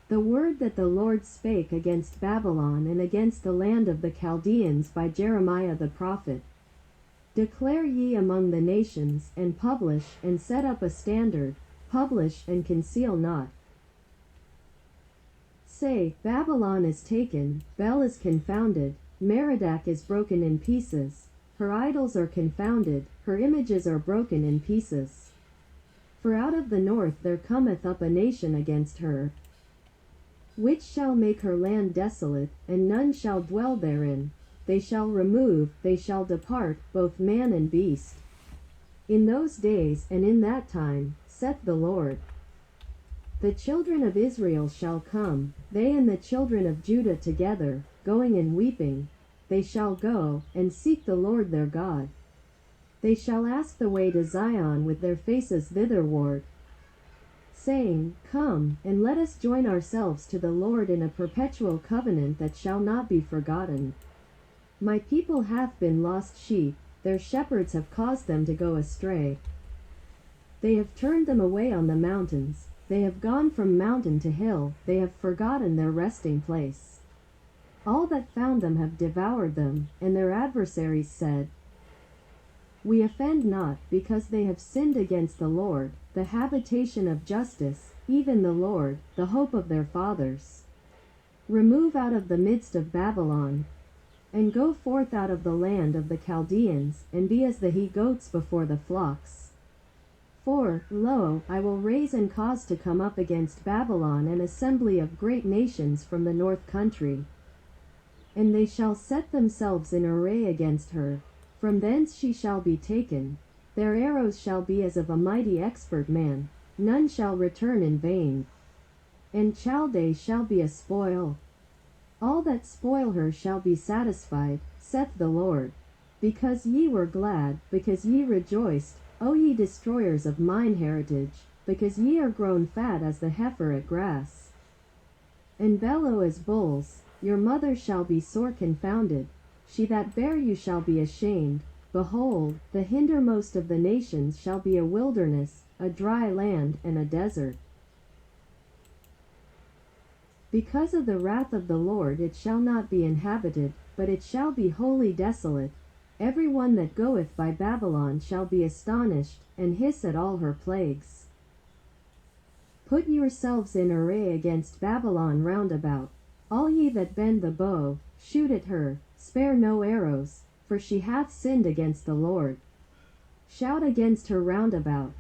The word that the Lord spake against Babylon and against the land of the Chaldeans by Jeremiah the prophet. Declare ye among the nations, and publish, and set up a standard, publish and conceal not. Say, Babylon is taken, Bel is confounded, Merodach is broken in pieces, her idols are confounded, her images are broken in pieces. For out of the north there cometh up a nation against her, which shall make her land desolate, and none shall dwell therein. They shall remove, they shall depart, both man and beast. In those days and in that time, saith the Lord, the children of Israel shall come, they and the children of Judah together, going and weeping. They shall go, and seek the Lord their God. They shall ask the way to Zion with their faces thitherward, saying, Come, and let us join ourselves to the Lord in a perpetual covenant that shall not be forgotten. My people hath been lost sheep, their shepherds have caused them to go astray. They have turned them away on the mountains, they have gone from mountain to hill, they have forgotten their resting place. All that found them have devoured them, and their adversaries said, We offend not, because they have sinned against the Lord, the habitation of justice, even the Lord, the hope of their fathers. Remove out of the midst of Babylon, and go forth out of the land of the Chaldeans, and be as the he-goats before the flocks. For, lo, I will raise and cause to come up against Babylon an assembly of great nations from the north country. And they shall set themselves in array against her. From thence she shall be taken. Their arrows shall be as of a mighty expert man. None shall return in vain. And Chaldea shall be a spoil. All that spoil her shall be satisfied, saith the Lord. Because ye were glad, because ye rejoiced, O ye destroyers of mine heritage, because ye are grown fat as the heifer at grass, and bellow as bulls, your mother shall be sore confounded, she that bare you shall be ashamed. Behold, the hindermost of the nations shall be a wilderness, a dry land, and a desert. Because of the wrath of the Lord it shall not be inhabited, but it shall be wholly desolate. Every one that goeth by Babylon shall be astonished, and hiss at all her plagues. Put yourselves in array against Babylon round about. All ye that bend the bow, shoot at her, spare no arrows, for she hath sinned against the Lord. Shout against her round about.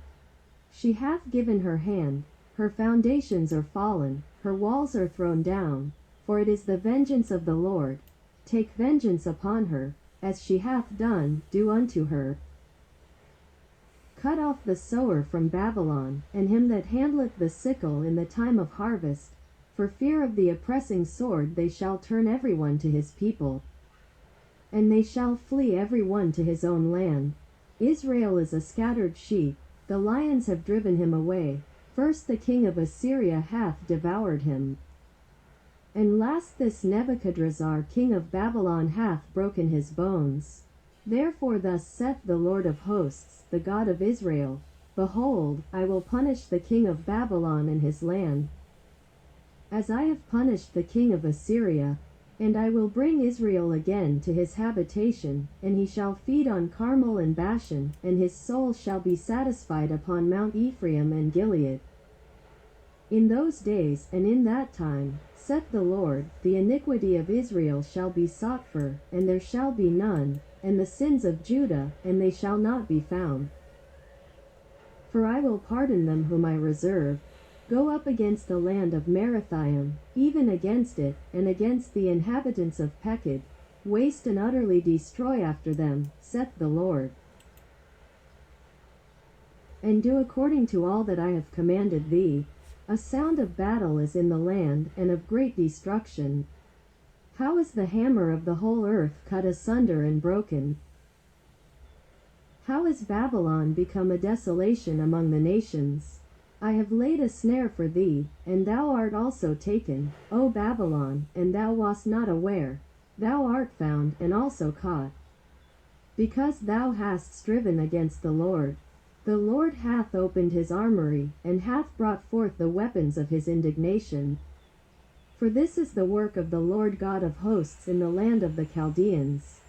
She hath given her hand, her foundations are fallen, her walls are thrown down, for it is the vengeance of the Lord. Take vengeance upon her, as she hath done, do unto her. Cut off the sower from Babylon, and him that handleth the sickle in the time of harvest. For fear of the oppressing sword they shall turn every one to his people, and they shall flee every one to his own land. Israel is a scattered sheep, the lions have driven him away. First the king of Assyria hath devoured him, and last this Nebuchadrezzar king of Babylon hath broken his bones. Therefore thus saith the Lord of hosts, the God of Israel, Behold, I will punish the king of Babylon and his land, as I have punished the king of Assyria, and I will bring Israel again to his habitation, and he shall feed on Carmel and Bashan, and his soul shall be satisfied upon Mount Ephraim and Gilead. In those days and in that time, saith the Lord, the iniquity of Israel shall be sought for, and there shall be none, and the sins of Judah, and they shall not be found. For I will pardon them whom I reserve. Go up against the land of Merathaim, even against it, and against the inhabitants of Pekod, waste and utterly destroy after them, saith the Lord. And do according to all that I have commanded thee. A sound of battle is in the land, and of great destruction. How is the hammer of the whole earth cut asunder and broken? How is Babylon become a desolation among the nations? I have laid a snare for thee, and thou art also taken, O Babylon, and thou wast not aware. Thou art found, and also caught. Because thou hast striven against the Lord hath opened his armory, and hath brought forth the weapons of his indignation. For this is the work of the Lord God of hosts in the land of the Chaldeans.